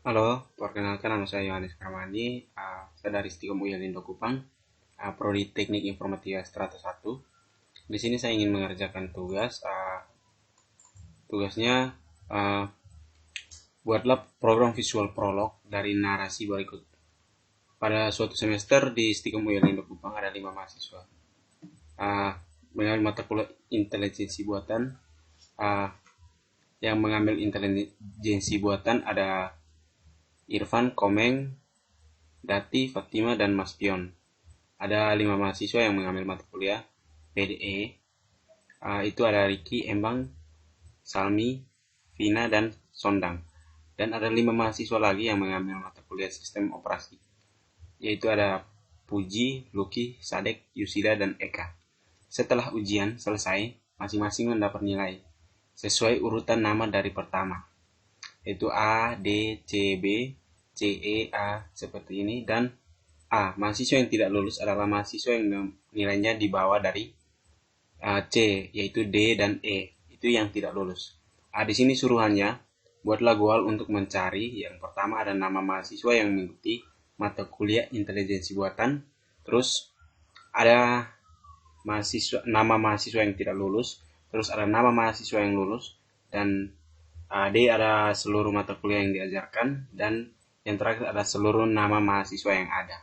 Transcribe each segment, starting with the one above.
Halo, perkenalkan nama saya Yohanes Karmani. Saya dari Stikom UIN Indo Kupang, Prodi Teknik Informatika Strata 1. Di sini saya ingin mengerjakan tugas. Tugasnya buatlah program visual prolog dari narasi berikut. Pada suatu semester di Stikom UIN Indo Kupang ada 5 mahasiswa. Mengambil mata kuliah intelijensi buatan. Yang mengambil intelijensi buatan ada Irfan, Komeng, Dati, Fatima, dan Mas Pion. Ada 5 mahasiswa yang mengambil mata kuliah PDE. Itu ada Riki, Embang, Salmi, Vina, dan Sondang. Dan ada 5 mahasiswa lagi yang mengambil mata kuliah sistem operasi, yaitu ada Puji, Luki, Sadek, Yusida, dan Eka. Setelah ujian selesai, masing-masing mendapat nilai sesuai urutan nama dari pertama, yaitu A, D, C, B, C, E, A, seperti ini. Dan mahasiswa yang tidak lulus adalah mahasiswa yang nilainya di bawah dari C, yaitu D dan E. Itu yang tidak lulus. Di sini suruhannya, buatlah goal untuk mencari. Yang pertama ada nama mahasiswa yang mengikuti mata kuliah intelijensi buatan. Terus ada nama mahasiswa yang tidak lulus. Terus ada nama mahasiswa yang lulus. Dan D ada seluruh mata kuliah yang diajarkan. Dan yang terakhir ada seluruh nama mahasiswa yang ada.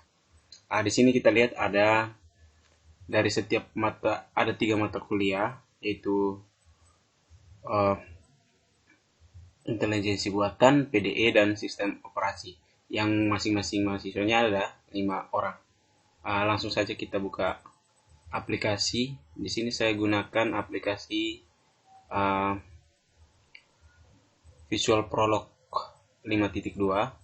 Di sini kita lihat ada dari setiap mata ada 3 mata kuliah, yaitu intelijensi buatan, PDE, dan sistem operasi. Yang masing-masing mahasiswanya ada 5 orang. Langsung saja kita buka aplikasi. Di sini saya gunakan aplikasi Visual Prolog 5.2.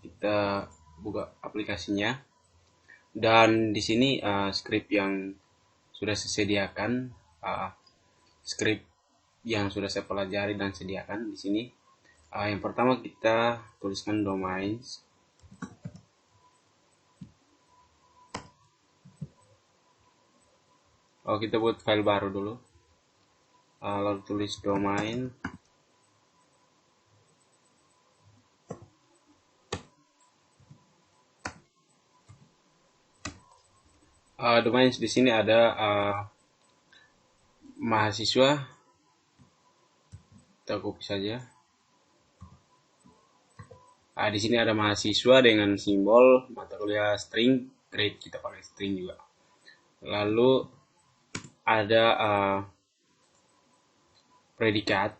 Kita buka aplikasinya, dan di sini script yang sudah saya sediakan, script yang sudah saya pelajari dan sediakan di sini. Yang pertama kita tuliskan domains. Kita buat file baru dulu. Lalu tulis domain. Domain di sini ada mahasiswa. Kita copy saja. Di sini ada mahasiswa dengan simbol mata kuliah string, grade kita pakai string juga. Lalu ada predikat.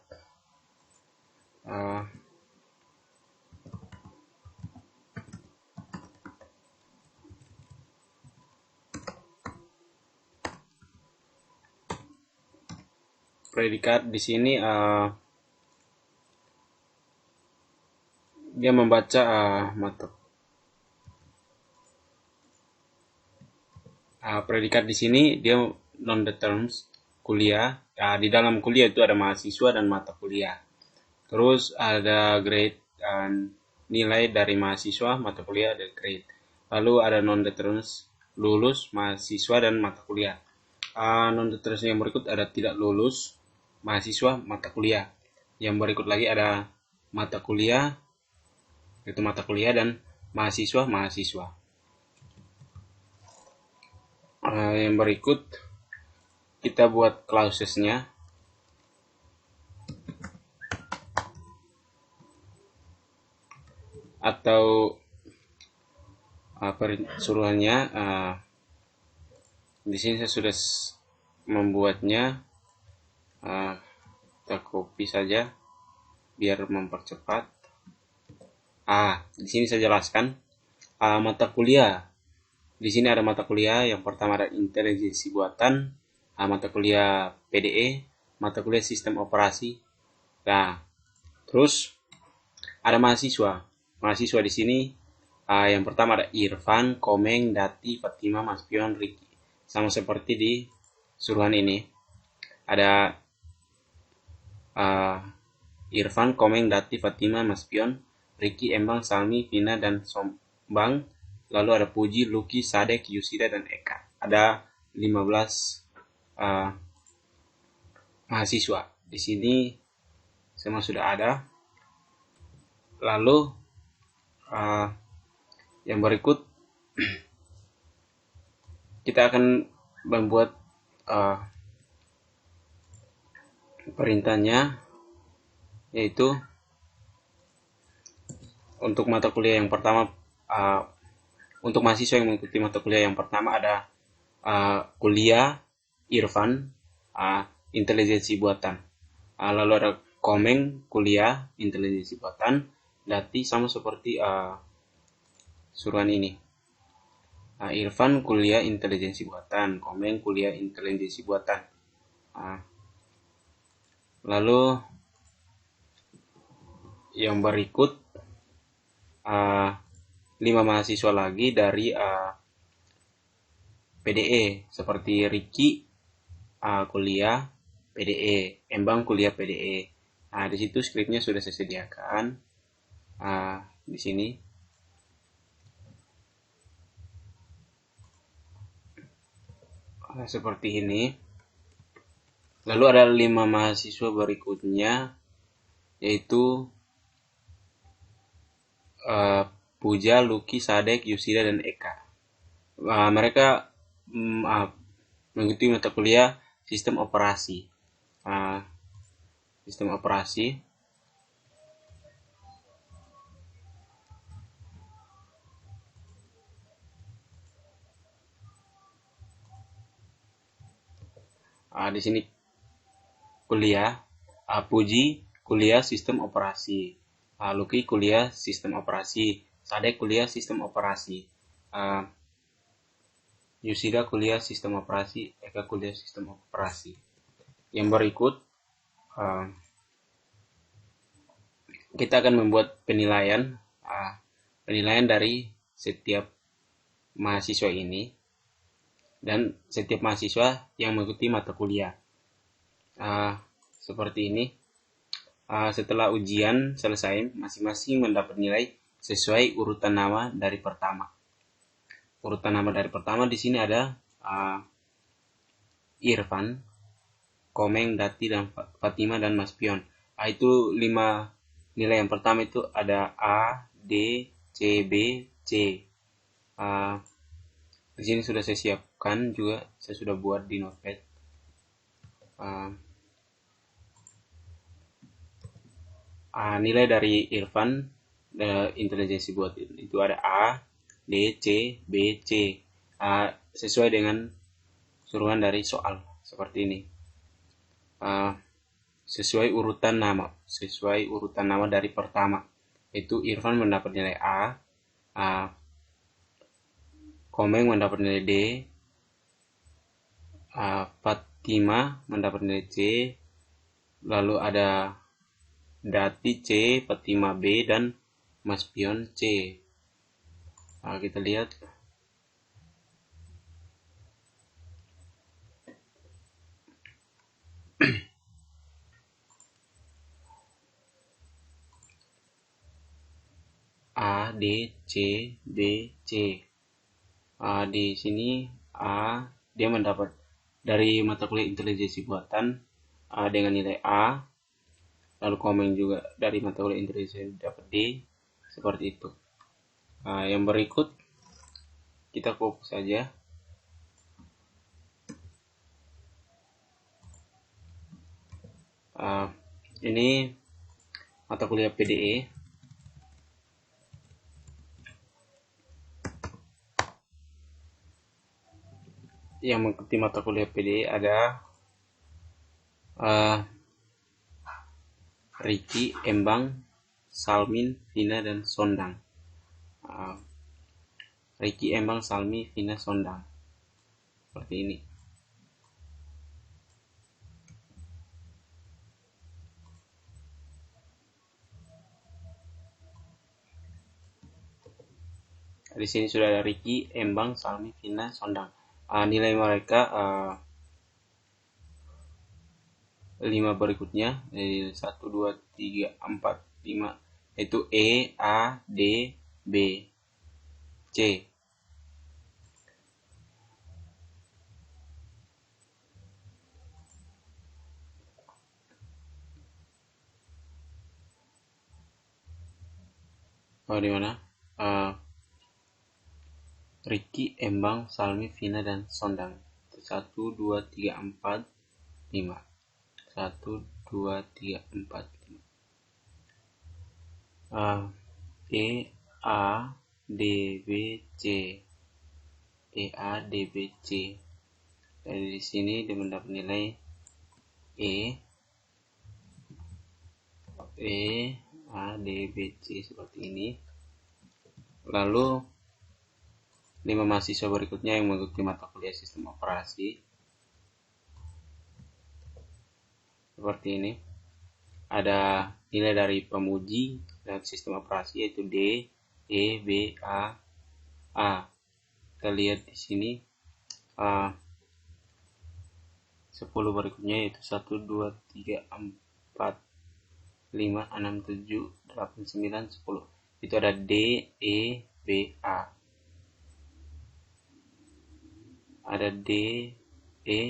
Predikat di sini dia membaca mata predikat di sini dia non the terms kuliah. Di dalam kuliah itu ada mahasiswa dan mata kuliah. Terus ada grade dan nilai dari mahasiswa, mata kuliah, dan grade. Lalu ada non the terms lulus, mahasiswa, dan mata kuliah. Non the terms yang berikut ada tidak lulus, mahasiswa, mata kuliah. Yang berikut lagi ada mata kuliah, itu mata kuliah, dan mahasiswa. Yang berikut kita buat clausesnya. Atau suruhannya. Di sini saya sudah membuatnya. Kita copy saja biar mempercepat. Di sini saya jelaskan mata kuliah. Di sini ada mata kuliah. Yang pertama ada intelijensi buatan, mata kuliah PDE, mata kuliah sistem operasi. Terus ada mahasiswa. Mahasiswa di sini yang pertama ada Irfan, Komeng, Dati, Fatima, Mas Pion, Riki. Sama seperti di suruhan ini. Ada Irfan, Komeng, Dati, Fatima, Mas Pion, Riki, Embang, Salmi, Vina, dan Sombang. Lalu ada Puji, Luki, Sadek, Yusida, dan Eka. Ada 15 mahasiswa. di sini semua sudah ada. Lalu yang berikut kita akan membuat perintahnya, yaitu untuk mata kuliah yang pertama, untuk mahasiswa yang mengikuti mata kuliah yang pertama ada kuliah Irfan intelijensi buatan. Lalu ada Komeng kuliah intelijensi buatan. Dati sama seperti suruhan ini. Irfan kuliah intelijensi buatan, Komeng kuliah intelijensi buatan. Lalu yang berikut 5 mahasiswa lagi dari PDE, seperti Ricky kuliah PDE, Embang kuliah PDE. Di situ skripnya sudah saya sediakan di sini. Seperti ini. Lalu ada 5 mahasiswa berikutnya, yaitu Puja, Lucky, Sadek, Yusida, dan Eka. Mereka mengikuti mata kuliah sistem operasi. Sistem operasi. Di sini kuliah Puji kuliah sistem operasi, Lucky kuliah sistem operasi, Sadek kuliah sistem operasi, Yusida kuliah sistem operasi, Eka kuliah sistem operasi. Yang berikut kita akan membuat penilaian dari setiap mahasiswa ini dan setiap mahasiswa yang mengikuti mata kuliah. Seperti ini. Setelah ujian selesai, masing-masing mendapat nilai sesuai urutan nama dari pertama. Urutan nama dari pertama di sini ada Irfan, Komeng, Dati, dan Fatima, dan Mas Pion. Itu 5 nilai. Yang pertama itu ada A, D, C, B, C. Di sini sudah saya siapkan juga, saya sudah buat di notepad. Nilai dari Irfan intelijensi buat itu ada A, D, C, B, C. Sesuai dengan suruhan dari soal seperti ini. Sesuai urutan nama dari pertama. Itu Irfan mendapat nilai A, Komeng mendapat nilai D, Fatima mendapat nilai C, lalu ada Dati C, Fatima B, dan Mas Pion C. Kita lihat. A, D, C, B, C. Di sini dia mendapat dari mata kuliah intelijensi buatan dengan nilai A, lalu Komeng juga dari mata kuliah intelijensi dapat D, seperti itu. Yang berikut kita fokus saja. Ini mata kuliah PDE. Yang mengikuti mata kuliah PDE ada Ricky, Embang, Salmin, Vina, dan Sondang. Ricky, Embang, Salmi, Vina, Sondang. Seperti ini. Di sini sudah ada Ricky, Embang, Salmi, Vina, Sondang. Nilai mereka 5 berikutnya, 1, 2, 3, 4, 5, yaitu E, A, D, B, C. di mana Ricky, Embang, Salmi, Vina, dan Sondang. 1, 2, 3, 4, 5. 1, 2, 3, 4, 5. E, A, D, B, C. E, A, D, B, C. Dari sini dia mendapat nilai E, A, D, B, C seperti ini. Lalu 5 mahasiswa berikutnya yang mengikuti mata kuliah sistem operasi seperti ini. Ada nilai dari pemuji dan sistem operasi yaitu D, E, B, A, A. Kita lihat di sini 10 berikutnya yaitu 1, 2, 3, 4, 5, 6, 7, 8, 9, 10. Itu ada D, E, B, A. Ada D, E,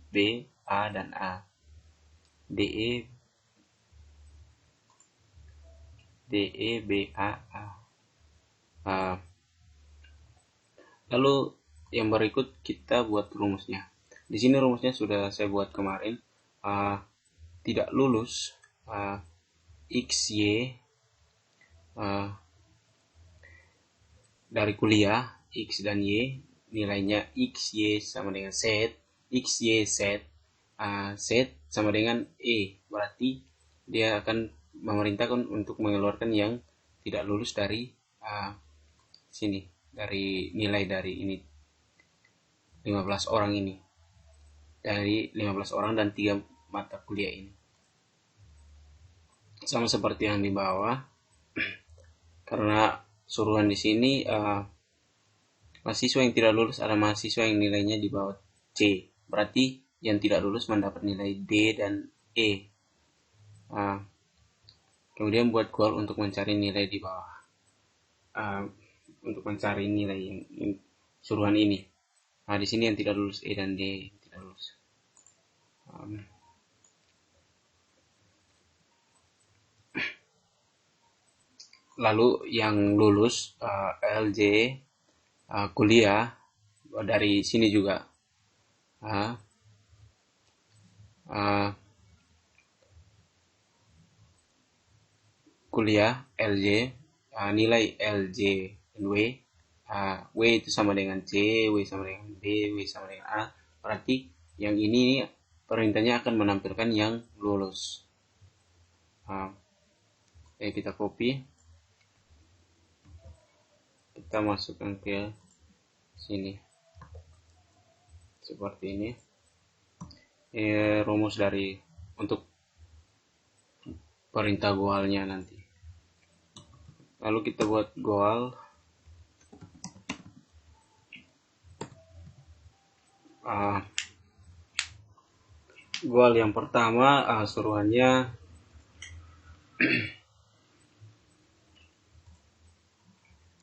B, A, dan A. D, E, B, A, A. Lalu yang berikut kita buat rumusnya. Di sini rumusnya sudah saya buat kemarin. Tidak lulus X, Y dari kuliah X dan Y, nilainya X, Y sama dengan Z, X, Y, Z, Z sama dengan E. Berarti dia akan memerintahkan untuk mengeluarkan yang tidak lulus dari sini, dari nilai dari ini 15 orang ini, dari 15 orang dan 3 mata kuliah ini. Sama seperti yang di bawah, karena suruhan di sini mahasiswa yang tidak lulus ada mahasiswa yang nilainya di bawah C. Berarti yang tidak lulus mendapat nilai D dan E. Kemudian buat goal untuk mencari nilai di bawah. Untuk mencari nilai yang suruhan ini. Di sini yang tidak lulus E dan D tidak lulus. Lalu yang lulus LJ kuliah dari sini juga kuliah LJ, nilai LJ dan W itu sama dengan C, W sama dengan B, W sama dengan A. Berarti yang ini perintahnya akan menampilkan yang lulus. Kita copy, kita masukkan ke sini seperti ini. Rumus dari untuk perintah goalnya nanti. Lalu kita buat goal. Goal yang pertama suruhannya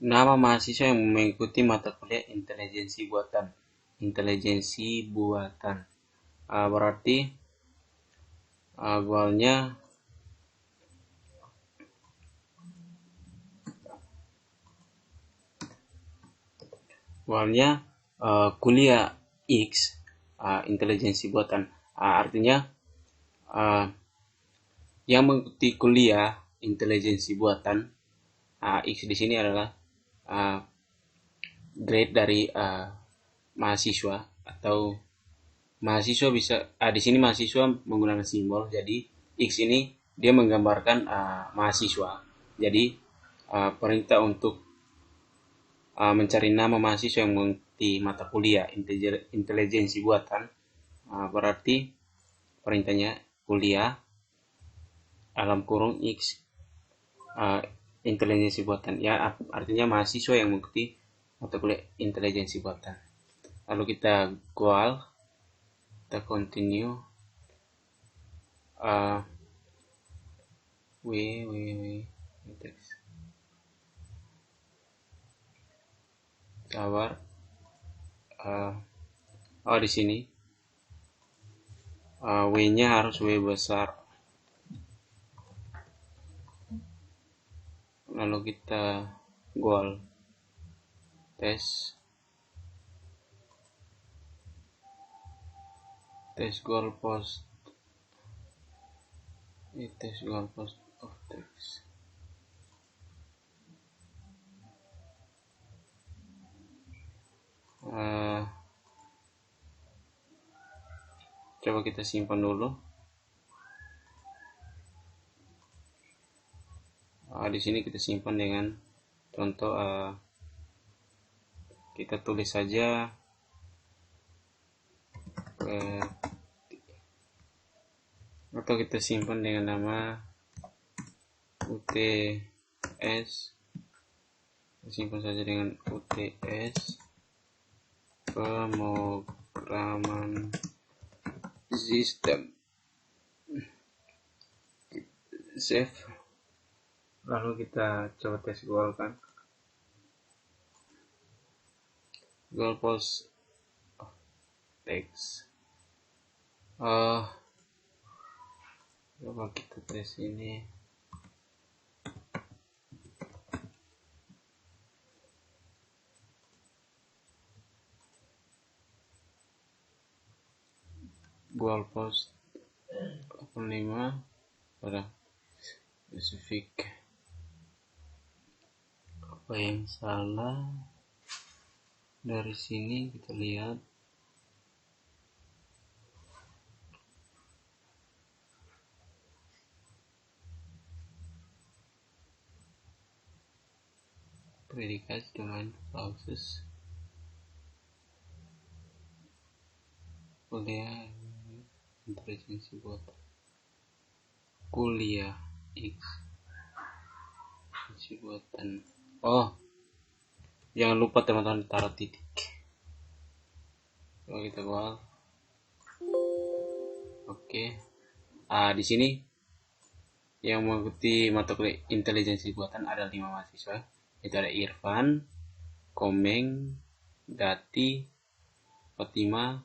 nama mahasiswa yang mengikuti mata kuliah intelijensi buatan. Intelijensi buatan. Berarti goalnya kuliah X intelijensi buatan. Artinya yang mengikuti kuliah intelijensi buatan X di sini adalah grade dari mahasiswa atau mahasiswa bisa di sini mahasiswa menggunakan simbol, jadi X ini dia menggambarkan mahasiswa. Jadi perintah untuk mencari nama mahasiswa yang mengikuti mata kuliah intelijensi buatan berarti perintahnya kuliah dalam kurung X intelijensi buatan, ya artinya mahasiswa yang mengikuti mata kuliah intelijensi buatan. Lalu kita goal, kita continue, sabar, di sini W-nya harus W besar. lalu kita goal tes goal post tes goal post of text. Coba kita simpan dulu. Di sini kita simpan dengan contoh, kita tulis saja atau kita simpan dengan nama UTS. Simpan saja dengan UTS pemrograman sistem. Save. Lalu kita coba tes goal kan. Goal post text. Coba kita tes ini. Goal post 85 pada spesifik. Apa yang salah dari sini? Kita lihat. Predikat domain clauses kuliah intelijensi buatan kuliah X buatan. Jangan lupa teman-teman taruh titik. Coba kita goal. Oke. Di sini yang mengikuti mata kuliah intelijensi buatan ada 5 mahasiswa. Itu ada Irfan, Komeng, Dati, Fatima,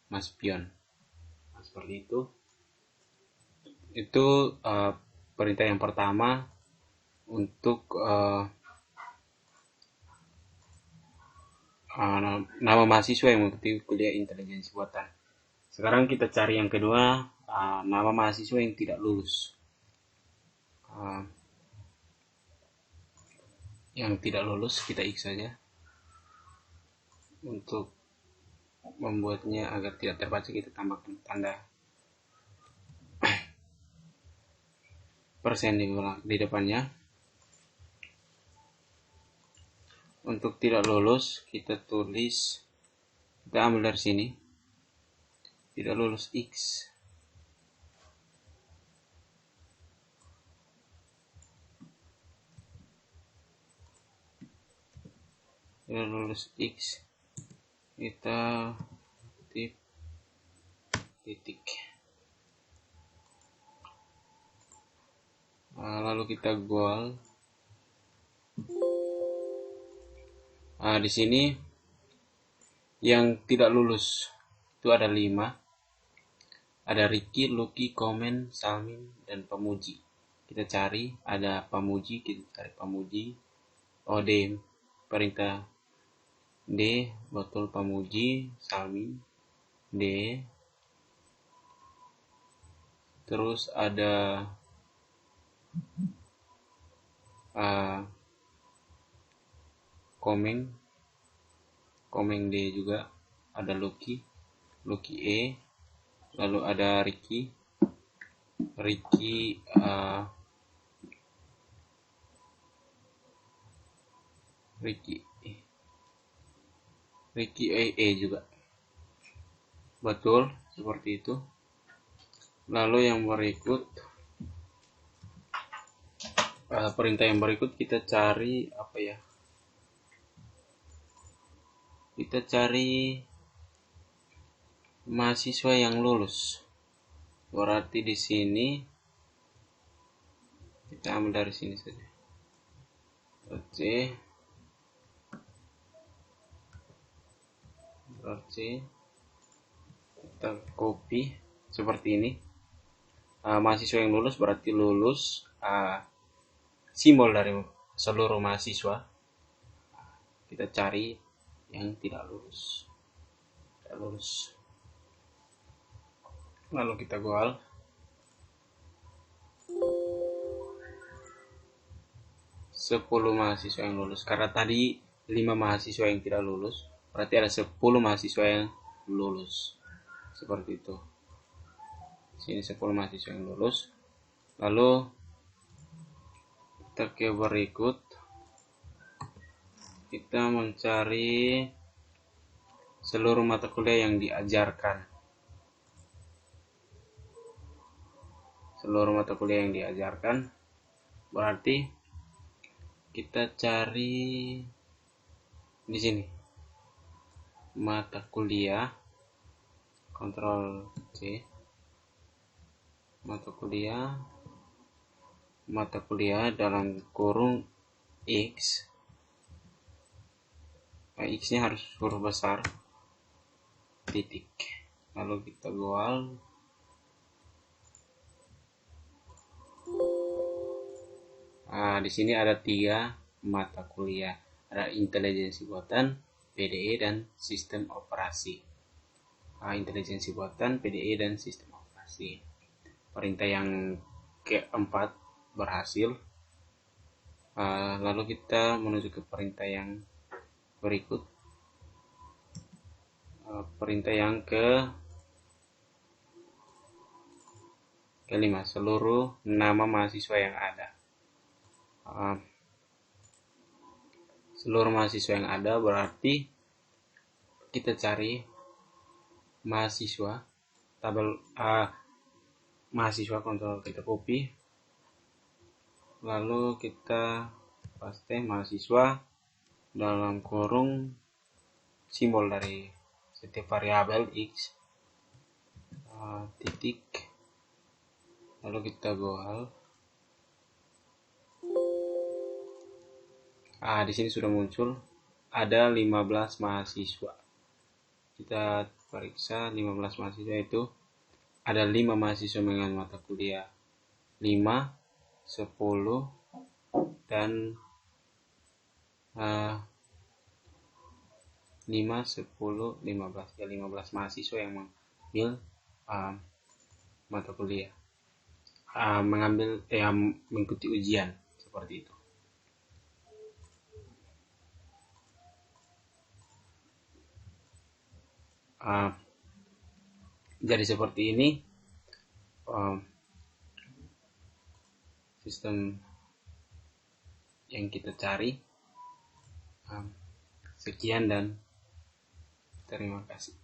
Mas Pion. Seperti itu. Itu perintah yang pertama untuk nama mahasiswa yang mengikuti kuliah intelijensi buatan. Sekarang kita cari yang kedua, nama mahasiswa yang tidak lulus. Yang tidak lulus kita X saja. Untuk membuatnya agar tidak terbaca, kita tambahkan tanda persen di depannya. Untuk tidak lulus kita tulis, kita ambil dari sini, tidak lulus X. Tidak lulus X, kita titik. Lalu kita goal. Di sini yang tidak lulus itu ada 5. Ada Ricky, Lucky, Komen, Salmin, dan Pamuji. Kita cari, ada Pamuji, kita cari Pamuji. D, perintah D, betul Pamuji, Salmin, D. Terus ada Komeng D juga, ada Lucky E, lalu ada Ricky E juga, betul seperti itu. Lalu yang berikut, perintah yang berikut kita cari apa ya? Kita cari mahasiswa yang lulus. Berarti di sini kita ambil dari sini saja. Berarti kita copy seperti ini. Mahasiswa yang lulus berarti lulus, simbol dari seluruh mahasiswa. Kita cari yang tidak lulus. Lalu kita goal. Sepuluh mahasiswa yang lulus. Karena tadi 5 mahasiswa yang tidak lulus, berarti ada 10 mahasiswa yang lulus. Seperti itu. Sini 10 mahasiswa yang lulus. Lalu kita ke berikut. Kita mencari seluruh mata kuliah yang diajarkan. Seluruh mata kuliah yang diajarkan berarti kita cari di sini mata kuliah, Ctrl C, mata kuliah dalam kurung X. X-nya harus huruf besar, titik. Lalu kita goal. Di sini ada 3 mata kuliah. Ada intelijensi buatan, PDE, dan sistem operasi. Intelijensi buatan, PDE, dan sistem operasi. Perintah yang keempat berhasil. Lalu kita menuju ke perintah yang berikut. Perintah yang kelima, seluruh nama mahasiswa yang ada. Seluruh mahasiswa yang ada berarti kita cari mahasiswa, tabel mahasiswa, kontrol kita copy, lalu kita paste mahasiswa dalam kurung simbol dari setiap variabel X, titik, lalu kita goal. Di sini sudah muncul ada 15 mahasiswa. Kita periksa 15 mahasiswa itu ada 5 mahasiswa mengambil mata kuliah 5, 10, dan 5, 10, 15. Ya, 15 mahasiswa yang mengambil mata kuliah, mengikuti ujian seperti itu. Jadi seperti ini sistem yang kita cari. Sekian dan terima kasih.